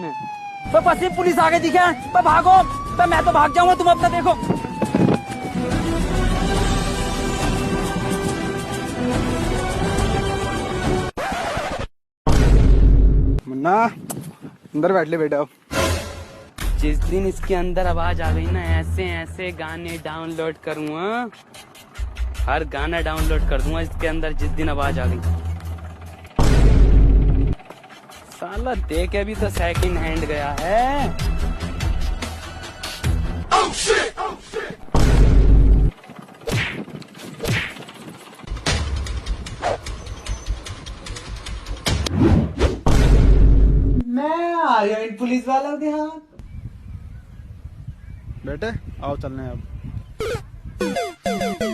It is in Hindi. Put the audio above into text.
में। तो बस ही पुलिस आगे दिखे, तो भागो, तो मैं तो भाग जाऊंगा, तुम अपना देखो। मुन्ना अंदर बैठ ले बेटा। जिस दिन इसके अंदर आवाज आ गई ना, ऐसे ऐसे गाने डाउनलोड करूँगा, हर गाना डाउनलोड कर दूंगा इसके अंदर जिस दिन आवाज आ गई। साला देख अभी तो सेकंड हैंड गया है। oh shit! Oh shit! मैं आ गया इन पुलिस वालों के हाथ। बेटे आओ चलने अब।